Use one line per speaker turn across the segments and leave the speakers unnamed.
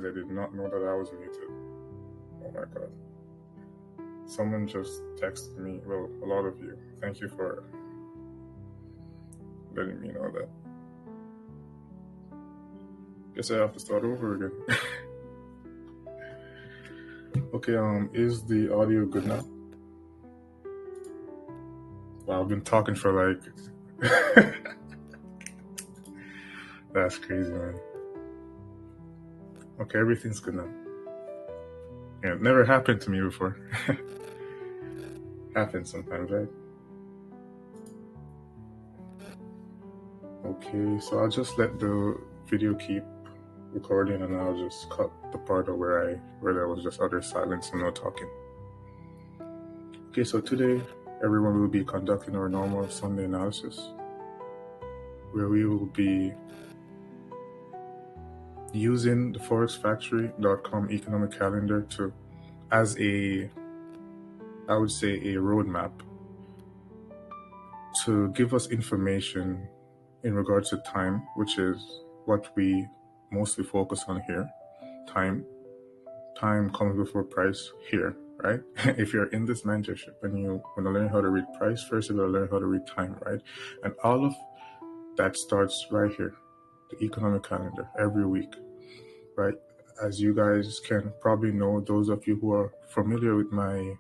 guys, I did not know that I was muted. Oh my god. Someone just texted me, well, a lot of you. Thank you for letting me know that. Guess I have to start over again. Okay, is the audio good now? Wow, I've been talking for like... That's crazy, man. Okay, everything's good now. Yeah, it never happened to me before. Happens sometimes, right? Okay, so I'll just let the video keep recording and I'll just cut the part of where there was just utter silence and no talking. Okay, so today everyone will be conducting our normal Sunday analysis, where we will be using the forexfactory.com economic calendar as a roadmap to give us information in regards to time, which is what we mostly focus on here. Time comes before price here, right? If you're in this mentorship and you want to learn how to read price, first you got to learn how to read time, right? And all of that starts right here, the economic calendar, every week, right? As you guys can probably know, those of you who are familiar with my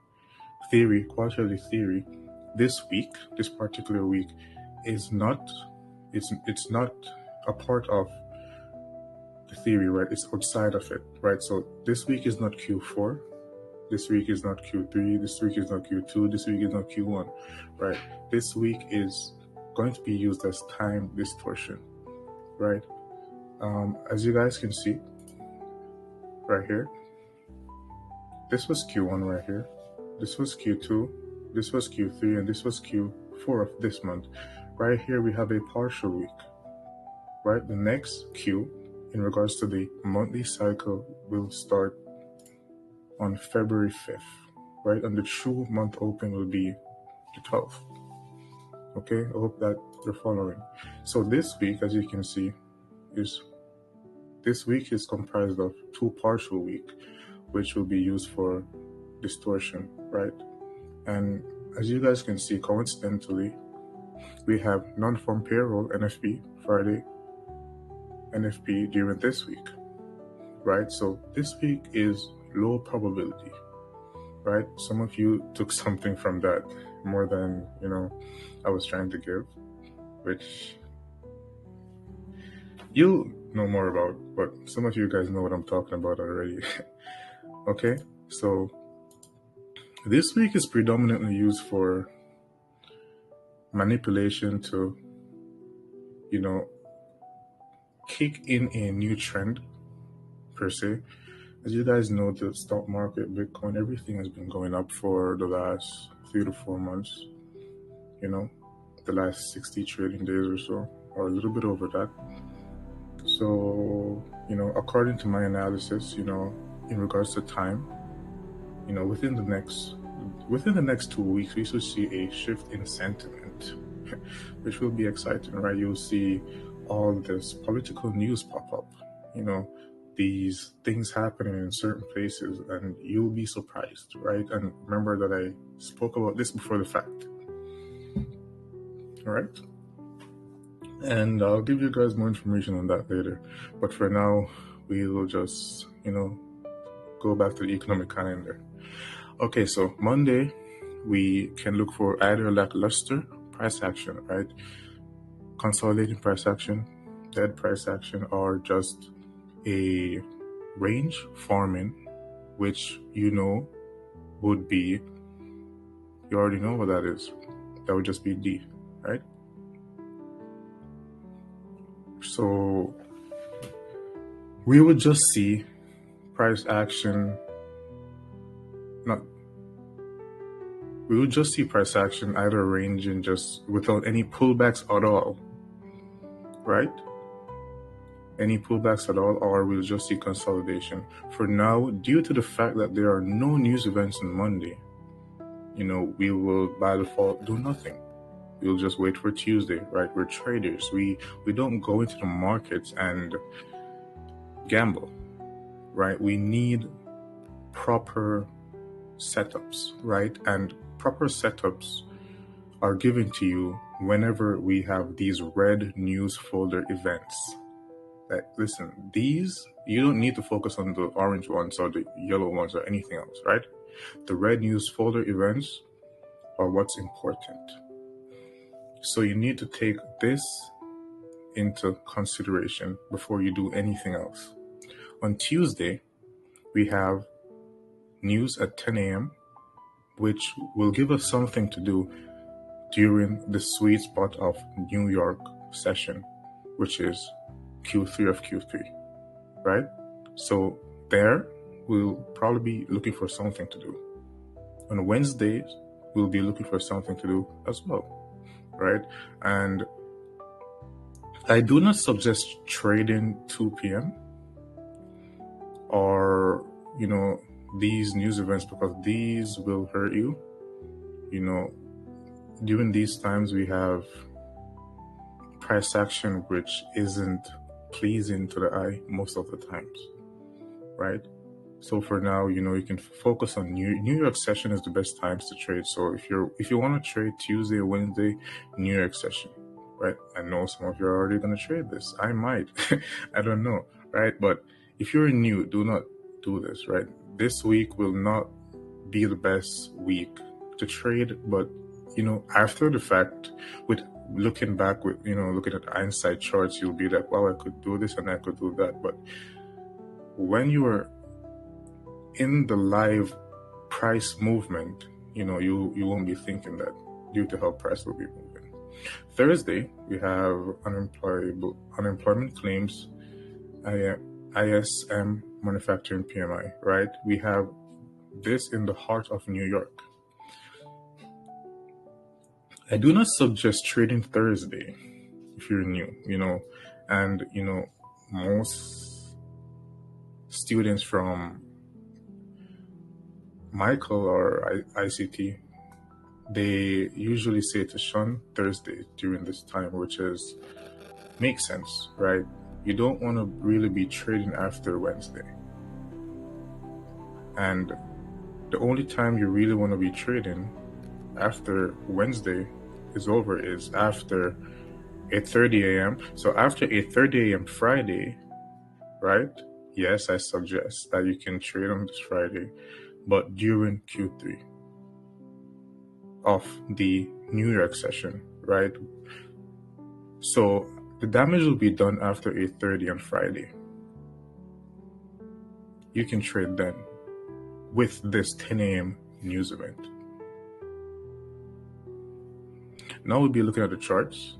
theory, quarterly theory, this particular week is not, it's not a part of the theory, right? It's outside of it, right? So this week is not Q4, this week is not Q3, this week is not Q2, this week is not Q1, right? This week is going to be used as time distortion, right? As you guys can see right here, this was Q1 right here, this was Q2, this was Q3, and this was Q4 of this month. Right here we have a partial week, right? The next Q in regards to the monthly cycle will start on February 5th, right? And the true month open will be the 12th. Okay, I hope that you're following. So this week, as you can see, is comprised of two partial weeks, which will be used for distortion, right? And as you guys can see, coincidentally, we have non-farm payroll, NFP, Friday, NFP during this week, right? So this week is low probability, right? Some of you took something from that more than, I was trying to give, which you'll know more about, but some of you guys know what I'm talking about already. Okay, so this week is predominantly used for manipulation to, kick in a new trend per se. As you guys know, the stock market, Bitcoin, everything has been going up for the last 3 to 4 months, the last 60 trading days or so, or a little bit over that. So, according to my analysis, in regards to time, within the next 2 weeks, we should see a shift in sentiment, which will be exciting, right? You'll see all this political news pop up, these things happening in certain places, and you'll be surprised, right? And remember that I spoke about this before the fact. All right? And I'll give you guys more information on that later. But for now, we will just, go back to the economic calendar. Okay, so Monday, we can look for either lackluster price action, right? Consolidating price action, dead price action, or just a range forming, which would be, you already know what that is. That would just be D, right? So we would just see price action, either ranging just without any pullbacks at all, right? Any pullbacks at all, or we'll just see consolidation. For now, due to the fact that there are no news events on Monday, we will by default do nothing. We'll just wait for Tuesday, right? We're traders. We don't go into the markets and gamble, right? We need proper setups, right? And proper setups are given to you whenever we have these red news folder events. Like, listen, these, you don't need to focus on the orange ones or the yellow ones or anything else, right? The red news folder events are what's important. So you need to take this into consideration before you do anything else. On Tuesday, we have news at 10 a.m., which will give us something to do during the sweet spot of New York session, which is Q3 of Q3, right? So there, we'll probably be looking for something to do. On Wednesdays, we'll be looking for something to do as well, right? And I do not suggest trading 2 p.m. or, these news events, because these will hurt you. During these times, we have price action which isn't pleasing to the eye most of the times, right? So for now, you can focus on New York session is the best times to trade. So if you want to trade Tuesday or Wednesday, New York session, right? I know some of you are already going to trade this. I might, I don't know, right? But if you're new, do not do this, right? This week will not be the best week to trade, but after the fact, with looking back, with looking at hindsight charts, you'll be like, wow, I could do this and I could do that. But when you are in the live price movement, you won't be thinking that, due to how price will be moving. Thursday, we have unemployment claims, ISM manufacturing PMI, right? We have this in the heart of New York. I do not suggest trading Thursday if you're new, and most students from Michael or ICT, they usually say to shun Thursday during this time, which makes sense, right? You don't want to really be trading after Wednesday. And the only time you really want to be trading after Wednesday is over is after 8:30 a.m. So after 8:30 a.m. Friday, right? Yes, I suggest that you can trade on this Friday, but during Q3 of the New York session, right? So the damage will be done after 8:30 on Friday. You can trade then with this 10 a.m. news event. Now we'll be looking at the charts.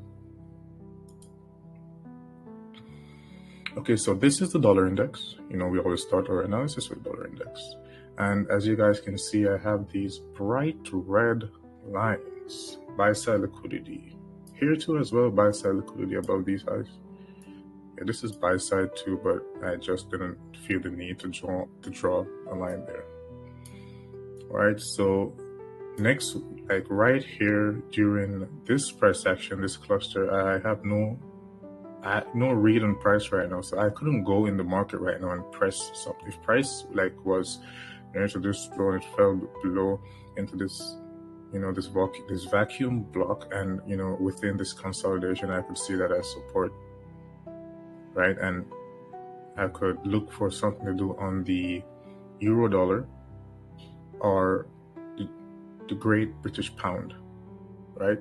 Okay, so this is the dollar index. We always start our analysis with dollar index. And as you guys can see, I have these bright red lines, buy-side liquidity. Here too as well, buy-side liquidity above these highs. Yeah, this is buy-side too, but I just didn't feel the need to draw a line there. All right, so next, like right here during this price action, this cluster, I have no read on price right now, so I couldn't go in the market right now and press something. If price was into this flow and it fell below into this, this vacuum block, and within this consolidation, I could see that as support, right? And I could look for something to do on the euro dollar or the Great British Pound, right?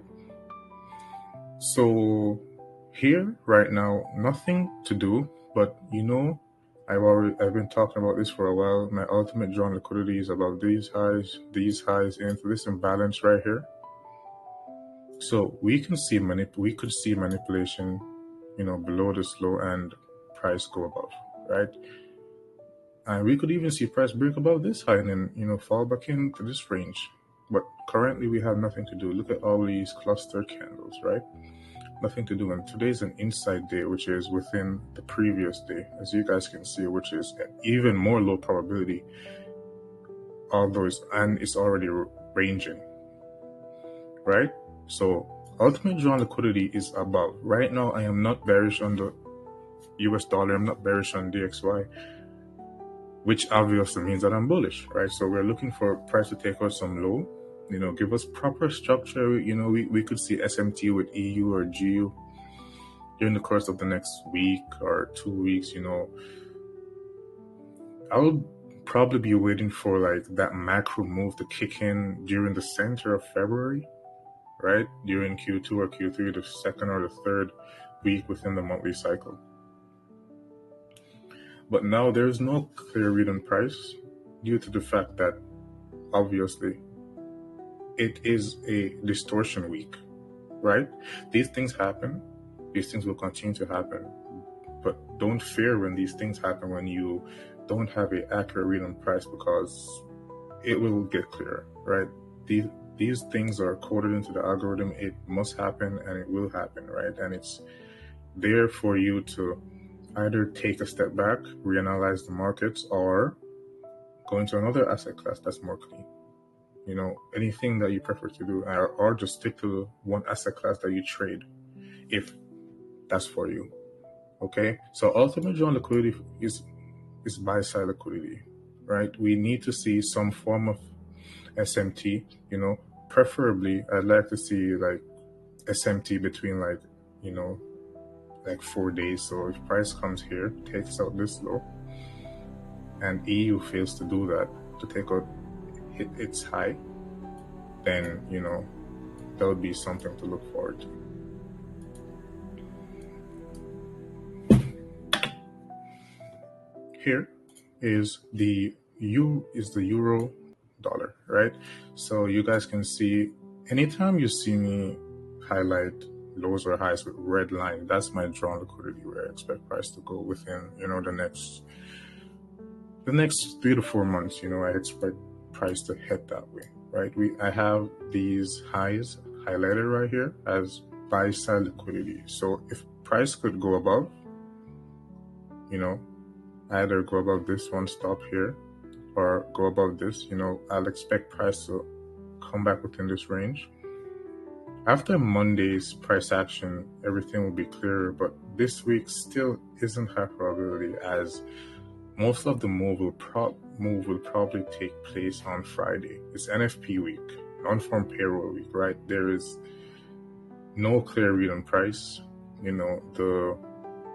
So here right now, nothing to do, but I've been talking about this for a while. My ultimate drawn liquidity is about these highs into this imbalance right here. So we could see manipulation, below this low and price go above, right? And we could even see price break above this high and then, fall back into this range. But currently we have nothing to do. Look at all these cluster candles, right? Nothing to do. And today's an inside day, which is within the previous day, as you guys can see, which is even more low probability, although it's already ranging, right? So ultimate drawn liquidity is above. Right now, I am not bearish on the US dollar. I'm not bearish on DXY. which obviously means that I'm bullish, right? So we're looking for price to take out some low, give us proper structure. We could see SMT with EU or GU during the course of the next week or 2 weeks. I would probably be waiting for like that macro move to kick in during the center of February, right? During Q2 or Q3, the second or the third week within the monthly cycle. But now there's no clear read on price due to the fact that obviously it is a distortion week, right? These things happen. These things will continue to happen. But don't fear when these things happen, when you don't have an accurate read on price, because it will get clearer, right? These things are coded into the algorithm. It must happen and it will happen, right? And it's there for you to either take a step back, reanalyze the markets, or go into another asset class that's more clean. Anything that you prefer to do, or just stick to one asset class that you trade, if that's for you. Okay, so ultimate drawn liquidity is buy side liquidity, right? We need to see some form of SMT. Preferably I'd like to see like SMT between like 4 days. So if price comes here, takes out this low, and EU fails to do that, to hit its high, then that would be something to look forward to. Here is the euro dollar, right? So you guys can see, anytime you see me highlight lows or highs with red line, that's my drawn liquidity, where I expect price to go within the next 3 to 4 months. I expect price to head that way, right? I have these highs highlighted right here as buy side liquidity. So if price could go above, either go above this one, stop here, or go above this, I'll expect price to come back within this range. After Monday's price action, everything will be clearer, but this week still isn't high probability, as most of the move will probably take place on Friday. It's NFP week, non-farm payroll week, right? There is no clear read on price. The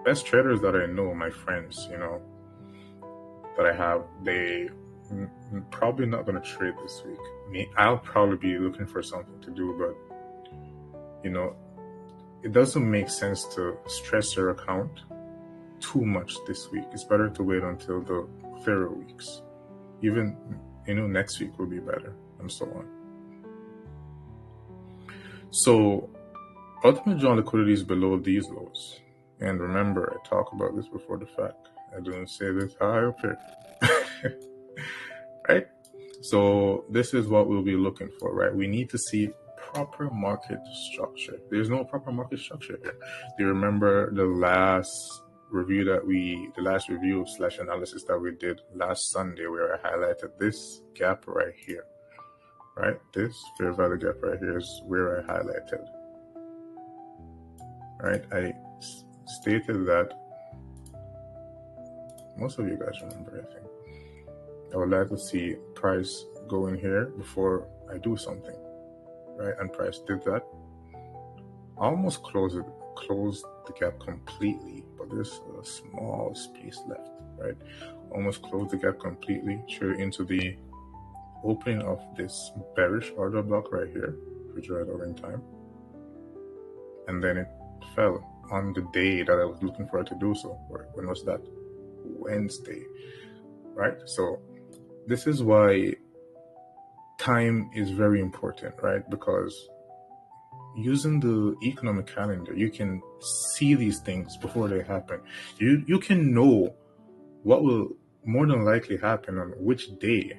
best traders that I know, my friends, that I have, they probably not going to trade this week. I'll probably be looking for something to do, but it doesn't make sense to stress your account too much this week. It's better to wait until the clearer weeks. Even next week will be better, and so on. So ultimate drawn liquidity is below these lows. And remember, I talked about this before the fact. I didn't say this high up here. Right? So this is what we'll be looking for, right? We need to see proper market structure. There's no proper market structure here. Do you remember the last review / analysis that we did last Sunday, where I highlighted this gap right here, right? This fair value gap right here is where I highlighted, right? I stated that, most of you guys remember, I think, I would like to see price go in here before I do something, right? And price did that. Almost closed the gap completely, but there's a small space left, right? Almost closed the gap completely, straight into the opening of this bearish order block right here, refrigerator over in time. And then it fell on the day that I was looking for it to do so. When was that? Wednesday, right? So this is why time is very important, right? Because using the economic calendar, you can see these things before they happen. You can know what will more than likely happen on which day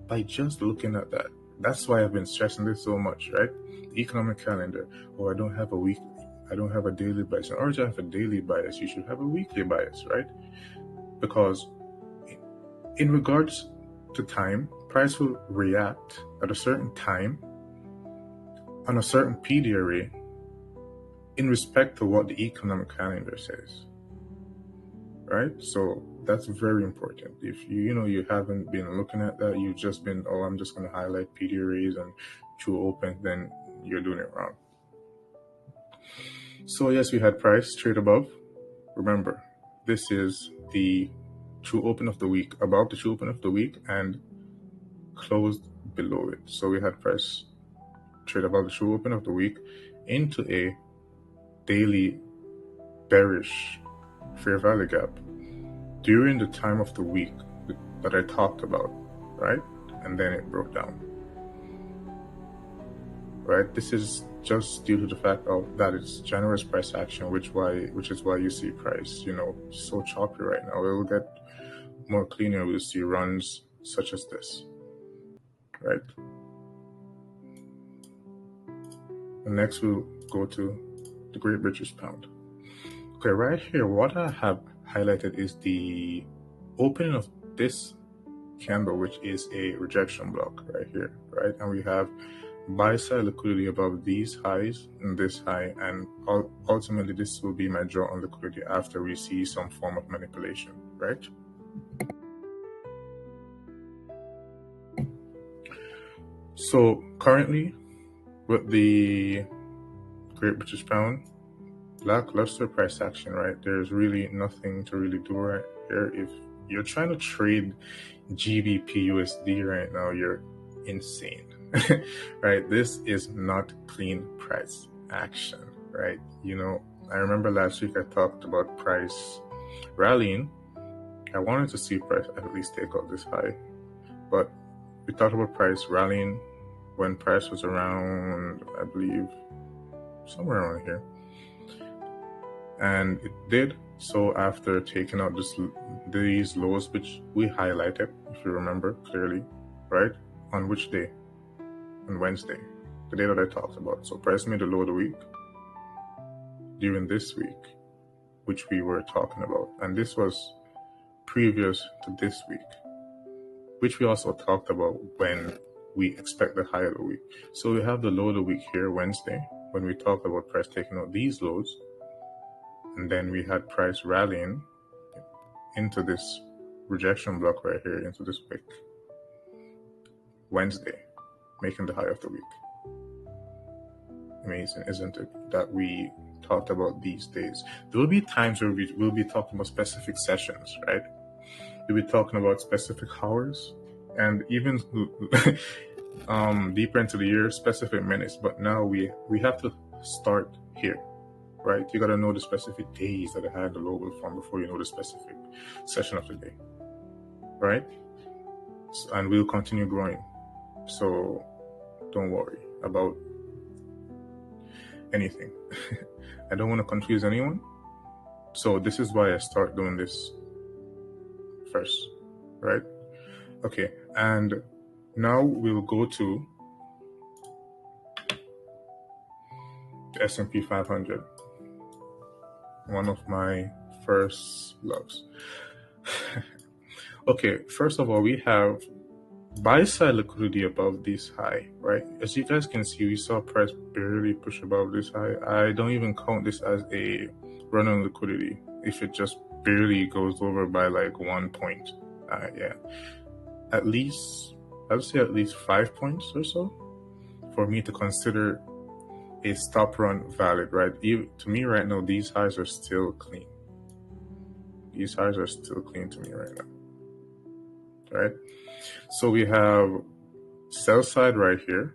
by just looking at that. That's why I've been stressing this so much, right? The economic calendar. I don't have a weekly, I don't have a daily bias. In order to have a daily bias, you should have a weekly bias, right? Because in regards to time, price will react at a certain time on a certain PD array in respect to what the economic calendar says. right? So that's very important. If you haven't been looking at that, you've just been, oh, I'm just going to highlight PD arrays and true open, then you're doing it wrong. So yes, we had price trade above. Remember, this is the true open of the week, above the true open of the week, and closed below it. So we had price trade above the true open of the week into a daily bearish fair value gap during the time of the week that I talked about, right? And then it broke down, right? This is just due to the fact of that it's generous price action, which is why you see price, so choppy right now. It will get more cleaner. We'll see runs such as this, right? And next we'll go to the Great British Pound. Okay, right here, what I have highlighted is the opening of this candle, which is a rejection block right here, right? And we have buy side liquidity above these highs and this high, and ultimately this will be my draw on liquidity after we see some form of manipulation, right? So currently with the Great British Pound, lackluster price action, right? There's really nothing to really do right here. If you're trying to trade GBP USD right now, you're insane. Right? This is not clean price action, right? I remember last week I talked about price rallying. I wanted to see price at least take out this high, but we talked about price rallying when price was around, I believe, somewhere around here, and it did so after taking out these lows, which we highlighted, if you remember clearly, right? On which day? On Wednesday, the day that I talked about. So price made a low of the week during this week, which we were talking about. And this was previous to this week, which we also talked about when we expect the high of the week. So we have the low of the week here, Wednesday, when we talked about price taking out these lows. And then we had price rallying into this rejection block right here, into this wick, Wednesday, making the high of the week. Amazing, isn't it? That we talked about these days. There will be times where we'll be talking about specific sessions, right? We'll be talking about specific hours, and even deeper into the year, specific minutes. But now we have to start here, right? You got to know the specific days that I had the logo from before you know the specific session of the day, right? And we'll continue growing. So don't worry about anything. I don't want to confuse anyone. So this is why I start doing this first, right? Okay, and now we'll go to the S&P 500, one of my first loves. Okay, first of all, we have buy side liquidity above this high, right? As you guys can see, we saw price barely push above this high. I don't even count this as a run on liquidity if it just barely goes over by like 1 point. Yeah, at least, I would say at least 5 points or so for me to consider a stop run valid, right? Even to me right now, these highs are still clean. These highs are still clean to me right now, right? So we have sell side right here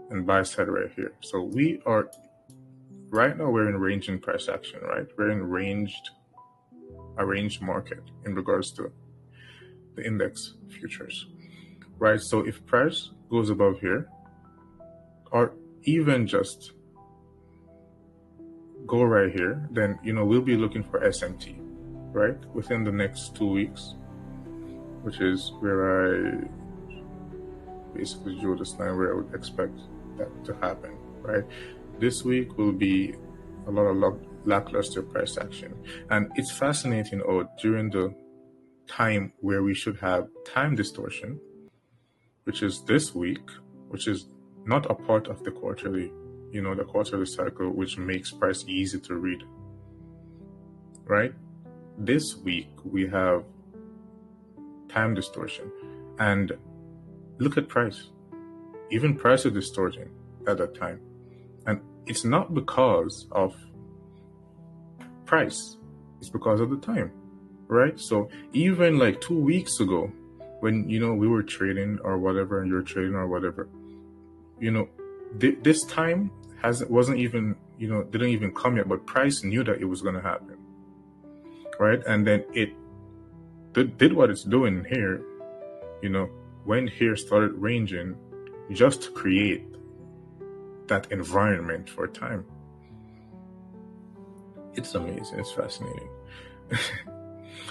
and buy side right here. So we are right now, we're in range in price action, right? We're in a ranged market in regards to the index futures, right? So if price goes above here, or even just go right here, then we'll be looking for SMT, right? Within the next 2 weeks, which is where I basically drew this line where I would expect that to happen, right? This week will be a lot of lackluster price action. And it's fascinating, during the time where we should have time distortion, which is this week, which is not a part of the quarterly, the quarterly cycle, which makes price easy to read, right? this week we have time distortion, and look at price. Even price is distorting at that time, and it's not because of price, it's because of the time, right? So even like 2 weeks ago, when we were trading or whatever, and you're trading or whatever, this time wasn't even didn't even come yet, but price knew that it was going to happen, right? And then it did what it's doing here, when here started ranging, just to create that environment for time. It's amazing. It's fascinating.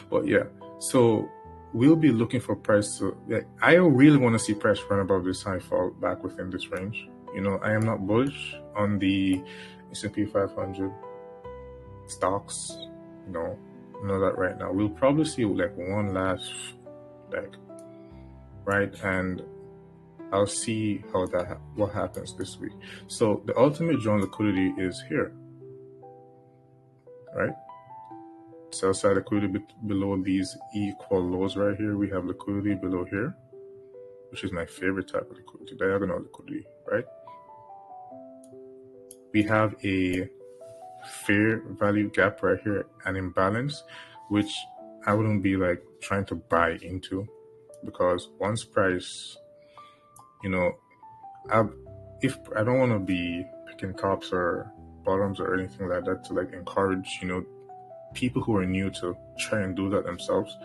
But yeah, so we'll be looking for price to, I really want to see price run above this high, fall back within this range. I am not bullish on the S&P 500 stocks. Know that right now. We'll probably see like one last leg, right? And I'll see what happens this week. So the ultimate drawn liquidity is here, right? Sell side liquidity below these equal lows right here. We have liquidity below here, which is my favorite type of liquidity, diagonal liquidity, right? We have a fair value gap right here, an imbalance, which I wouldn't be like trying to buy into, because once price, if I don't want to be picking tops or bottoms or anything like that to like encourage, people who are new to try and do that themselves.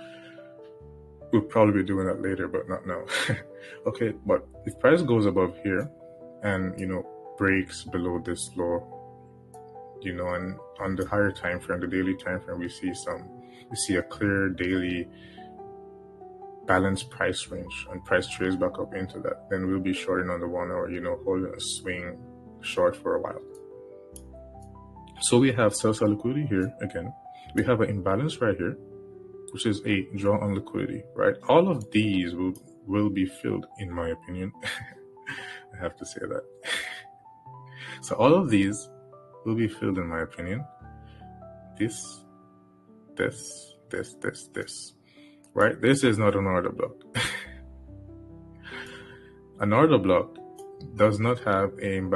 We'll probably be doing that later, but not now. Okay, but if price goes above here and breaks below this low, and on the higher time frame, the daily time frame, we see a clear daily balanced price range, and price trades back up into that, then we'll be shorting on the 1 hour, holding a swing short for a while. So we have sell side liquidity here again. We have an imbalance right here, which is a draw on liquidity, right? All of these will be filled, in my opinion. I have to say that. So all of these will be filled, in my opinion. This, right? This is not an order block. An order block does not have an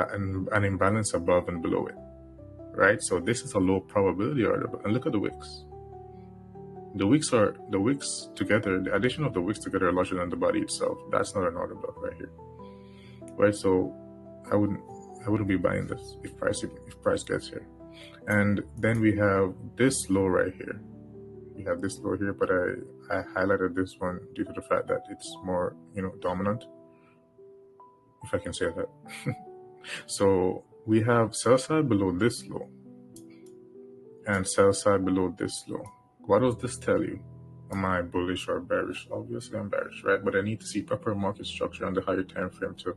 imbalance above and below it, right? So this is a low probability order block. And look at the wicks. The wicks together, the addition of the wicks together are larger than the body itself. That's not an order block right here, right? So I wouldn't be buying this if price gets here. And then we have this low right here. We have this low here, but I highlighted this one due to the fact that it's more dominant, if I can say that. So we have sell side below this low and sell side below this low. What does this tell you? Am I bullish or bearish? Obviously I'm bearish, right? But I need to see proper market structure on the higher time frame to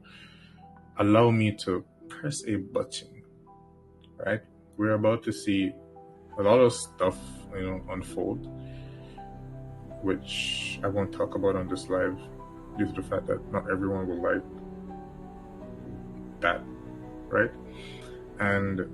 allow me to press a button, right? We're about to see a lot of stuff unfold, which I won't talk about on this live due to the fact that not everyone will like that, right? And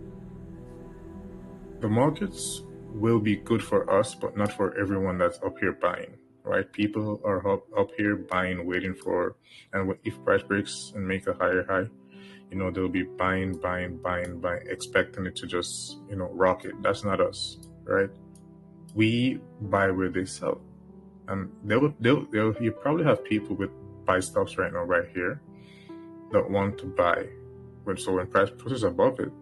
the markets will be good for us, but not for everyone that's up here buying, right? People are up here buying, waiting for, and if price breaks and make a higher high, they'll be buying, expecting it to just, rocket. That's not us, right? We buy where they sell. And you probably have people with buy stops right now, right here, that want to buy. When price pushes above it,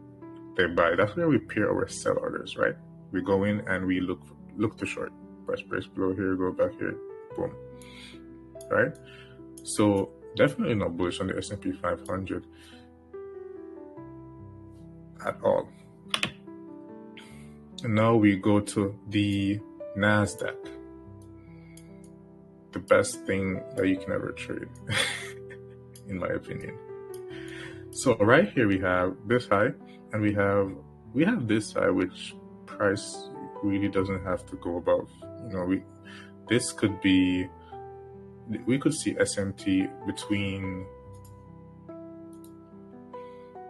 they buy. That's where we pair our sell orders, right? We go in and we look to short. Price breaks below here, go back here, boom, right? So definitely not bullish on the S&P 500 at all. And now we go to the NASDAQ. The best thing that you can ever trade, in my opinion. So right here we have this high, and we have this high, which price really doesn't have to go above. We could see SMT between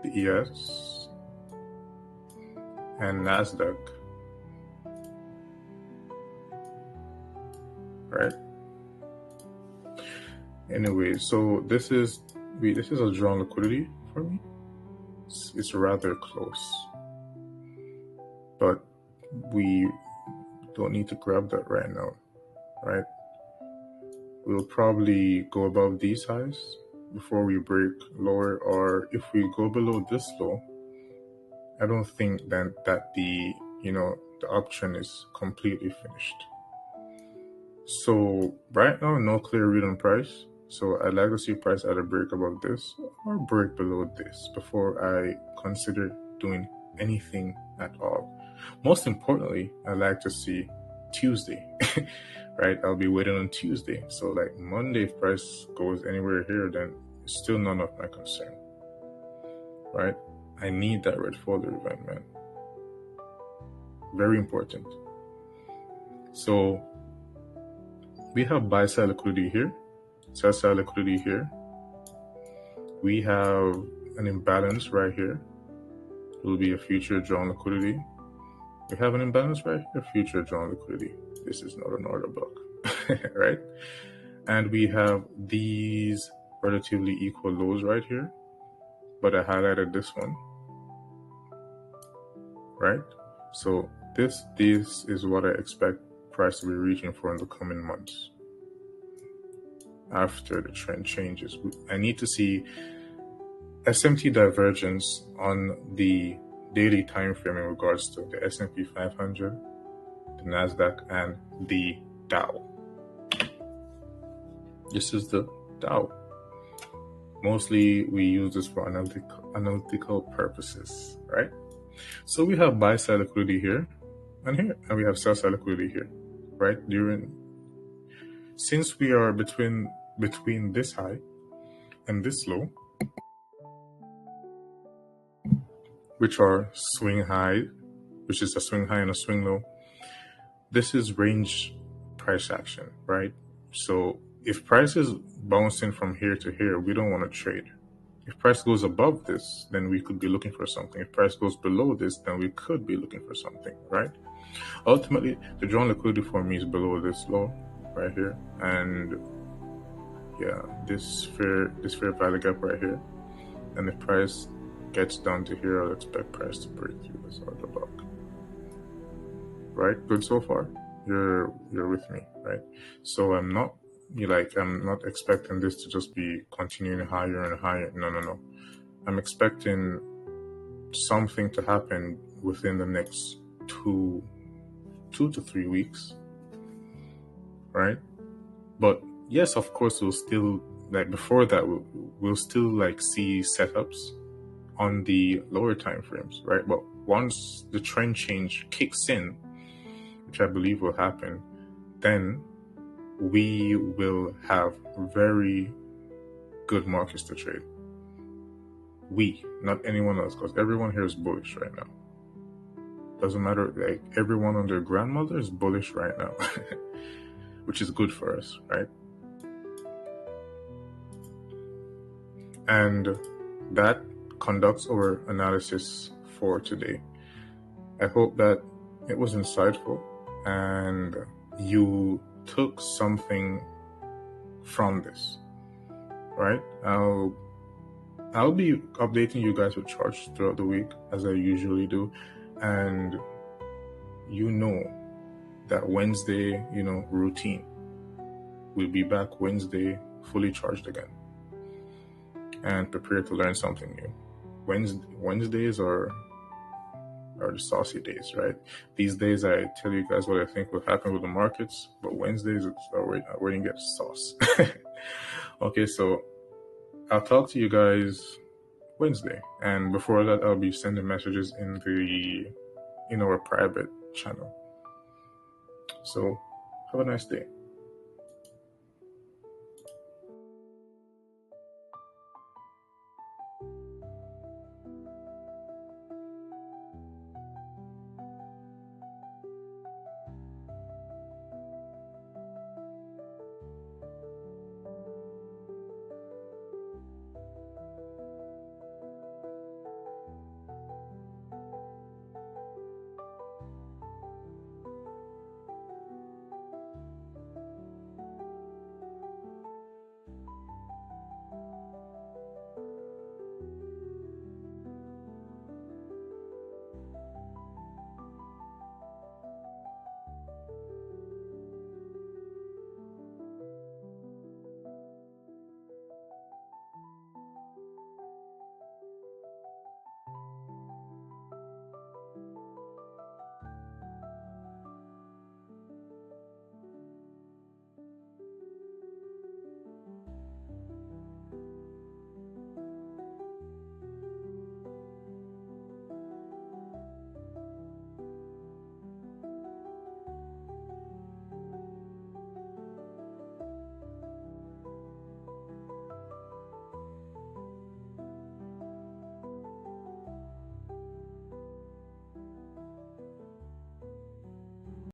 the ES and NASDAQ right? Anyway, so this is a drawn liquidity for me. It's rather close, but we don't need to grab that right now, right? We'll probably go above these highs before we break lower, or if we go below this low, I don't think that the the uptrend is completely finished. So right now, no clear read on price. So I'd like to see price either break above this or break below this before I consider doing anything at all. Most importantly, I'd like to see Tuesday, right? I'll be waiting on Tuesday. So like Monday, if price goes anywhere here, then it's still none of my concern, right? I need that red folder event, man. Very important. So we have buy side liquidity here, sell side liquidity here. We have an imbalance right here. It will be a future drawn liquidity. We have an imbalance right here, future drawn liquidity. This is not an order block, right? And we have these relatively equal lows right here, but I highlighted this one, right? So this is what I expect price to be reaching for in the coming months after the trend changes. I need to see SMT divergence on the daily time frame in regards to the S&P 500, the Nasdaq, and the Dow. This is the Dow. Mostly we use this for analytical purposes, right? So we have buy side liquidity here and here, and we have sell side liquidity here, right? Since we are between this high and this low, which are swing high, which is a swing high and a swing low, this is range price action, right? So if price is bouncing from here to here, we don't want to trade. If price goes above this, then we could be looking for something. If price goes below this, then we could be looking for something, right? Ultimately, the drawn liquidity for me is below this low right here, and yeah, this fair value gap right here. And if price gets down to here, I'll expect price to break through this order block. Right? Good so far? You're with me, right? So I'm not expecting this to just be continuing higher and higher. No. I'm expecting something to happen within the next two to 3 weeks, right? But yes, of course, we'll still, like before that, we'll still like see setups on the lower time frames, right? But once the trend change kicks in, which I believe will happen, then we will have very good markets to trade. We, not anyone else, because everyone here is bullish right now. Doesn't matter, like everyone and their grandmother is bullish right now, which is good for us, right? And that conducts our analysis for today. I hope that it was insightful and you took something from this, right? I'll be updating you guys with charts throughout the week as I usually do, and you know that Wednesday, routine. We'll be back Wednesday fully charged again and prepared to learn something new. Wednesdays are the saucy days, right? These days I tell you guys what I think will happen with the markets, but Wednesdays are where you get sauce. Okay, so I'll talk to you guys Wednesday, and before that I'll be sending messages in our private channel. So have a nice day.